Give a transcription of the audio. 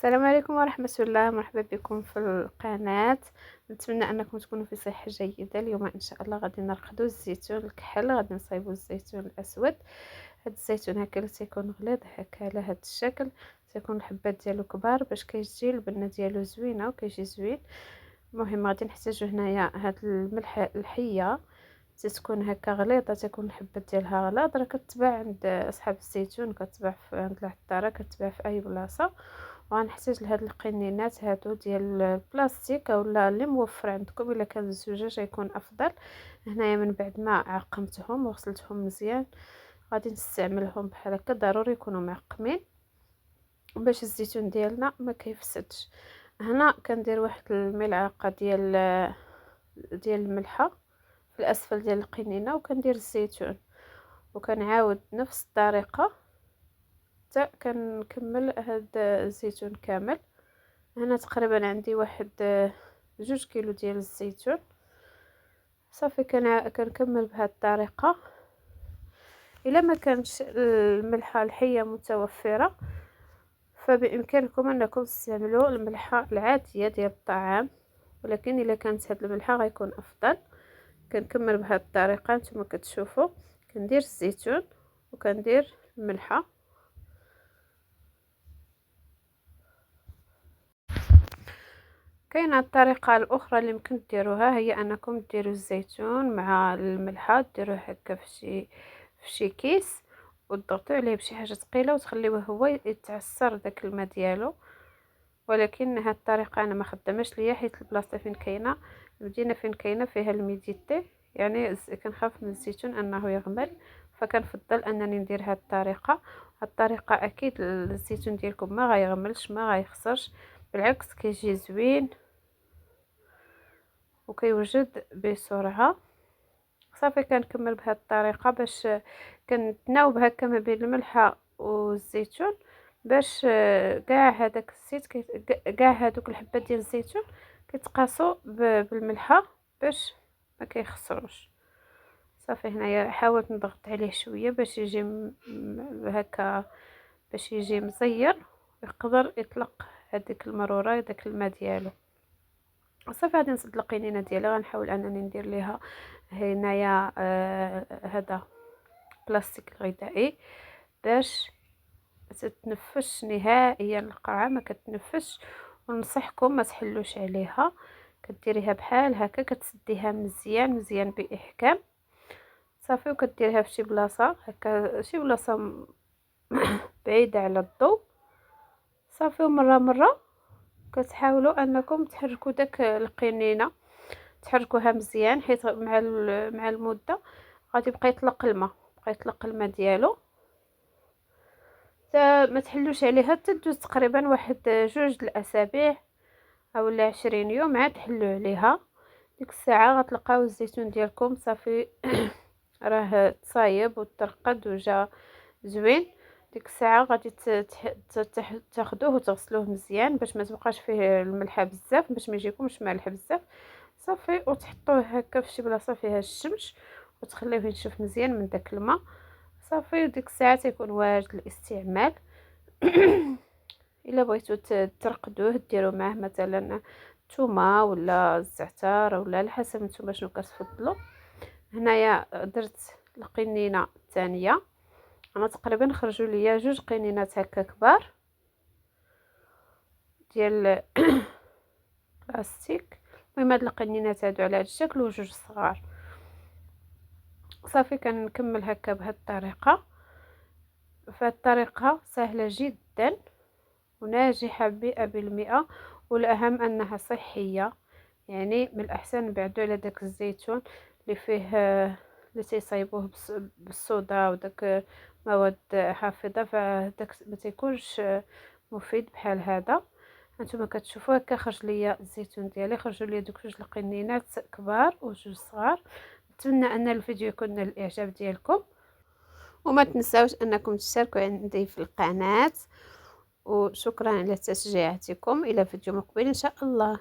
السلام عليكم ورحمة الله، مرحبا بكم في القناة. نتمنى أنكم تكونوا في صحة جيدة. اليوم إن شاء الله غادي نرقدوا الزيتون الكحل، غادي نصايبوا الزيتون الأسود. هاد الزيتون هكا اللي تيكون غليظ هكا على هاد الشكل، تيكون الحبات ديالو كبار باش كيجي البنة ديالو زوينة وكيجي زوين. المهم غادي نحتاجو هنايا هاد الملح الحية تتكون هكا غليظه، تكون الحبات ديالها غلاظ. راه كتباع عند اصحاب الزيتون، كتباع عند العطاره، كتباع في اي بلاصه. وغنحتاج لهاد القنينات هادو ديال البلاستيك اولا اللي موفر عندكم، الا كان الزجاج يكون افضل. هنايا من بعد ما عقمتهم وغسلتهم مزيان غادي نستعملهم بحال هكا، ضروري يكونوا معقمين باش الزيتون ديالنا ما كيفسدش. هنا كندير واحد الملعقه ديال الملحه في الاسفل ديال القنينه، وكندير الزيتون وكنعاود نفس الطريقه حتى كنكمل هاد الزيتون كامل. هنا تقريبا عندي واحد 2 كيلو ديال الزيتون. صافي كنكمل بهاد الطريقه. الا ما كانش الملحه الحيه متوفره فبامكانكم انكم تستعملوا الملحه العاديه ديال الطعام، ولكن الا كانت هاد الملحه غيكون افضل. كنكمل بهاد الطريقه نتوما كتشوفوا، كندير الزيتون وكندير الملحه. كاينه الطريقه الاخرى اللي يمكن ديروها، هي انكم ديروا الزيتون مع الملحه، ديروه هكا في شي كيس وتضغطوا عليه بشي حاجه ثقيله وتخليوه هو يتعصر داك الماء ديالو. ولكن هاد الطريقه انا ما خداماش ليا، حيت البلاصه فين كاينه، المدينه فين كاينه فيها الميديتي، يعني كنخاف من الزيتون انه يغمل، فكنفضل انني ندير هاد الطريقه. هاد الطريقه اكيد الزيتون ديالكم ما غيغملش ما غيخسرش، بالعكس كيجي زوين وكيوجد بسرعه. صافي كنكمل بهاد الطريقه باش كنتناوب هكا ما بين الملحه والزيتون، باش كاع هذاك الزيت كاع هذوك الحبات ديال الزيتون كيتقاسوا بالملحه باش ما كيخسروش. صافي هنايا حاولت نضغط عليه شويه باش يجي هكا، باش يجي مزير ويقدر يطلق هذيك المروره داك الماء ديالو. صافي غادي نسد القنينه ديالي، غنحاول انني ندير ليها هنايا هذا بلاستيك غذائي باش ما تتنفش نهائيا، القرعه ما كتنفش. وننصحكم ما تحلوش عليها، كديريها بحال هكا، كتسديها مزيان مزيان باحكام. صافي وكديريها في شي بلاصه هكا، شي بلاصه بعيده على الضوء. صافي ومره مره كتحاولوا انكم تحركوا داك القنينه، تحركوها مزيان، حيت مع المده غادي يبقى يطلق الماء، ديالو. ما تحلوش عليها حتى تدوز تقريبا واحد 2 الاسابيع اولا 20 يوم عاد حلوا عليها. ديك الساعه غتلقاو الزيتون ديالكم صافي راه تصايب وترقد وجا زوين. ديك الساعه غادي تاخذوه وتغسلوه مزيان باش ما تبقاش فيه الملحه بزاف، باش ما يجيكمش مالح بزاف. صافي وتحطوه هكا في شي بلاصه فيها الشمس وتخليوه ينشف مزيان من داك الماء. صافي ديك الساعه تيكون واجد للاستعمال. الا بغيتو ترقدوه ديروا معاه مثلا الثومه ولا الزعتر ولا على حسب نتوما شنو كتفضلوا. هنايا درت القنينه الثانيه، انا تقريبا خرجوا ليا 2 قنينات هكا كبار ديال بلاستيك. المهم هاد القنينات هادو على هاد الشكل و2 صغار. صافي كنكمل هكا بهاد الطريقه. فهاد الطريقه سهله جدا وناجحه 100%، والاهم انها صحيه. يعني من الاحسن نبعدو على داك الزيتون اللي فيه اللي تيصايبوه بالصودا وداك مواد حافظه، فداك ما تيكونش مفيد بحال هذا. هانتوما كتشوفوا هكا خرج ليا الزيتون ديالي، خرجوا ليا دوك 2 القنينات كبار و2 صغار. نتمنى ان الفيديو يكون نال الاعجاب ديالكم، وما تنساوش انكم تشتركوا عندي في القناه. وشكرا على تشجيعاتكم، الى فيديو مقبل ان شاء الله.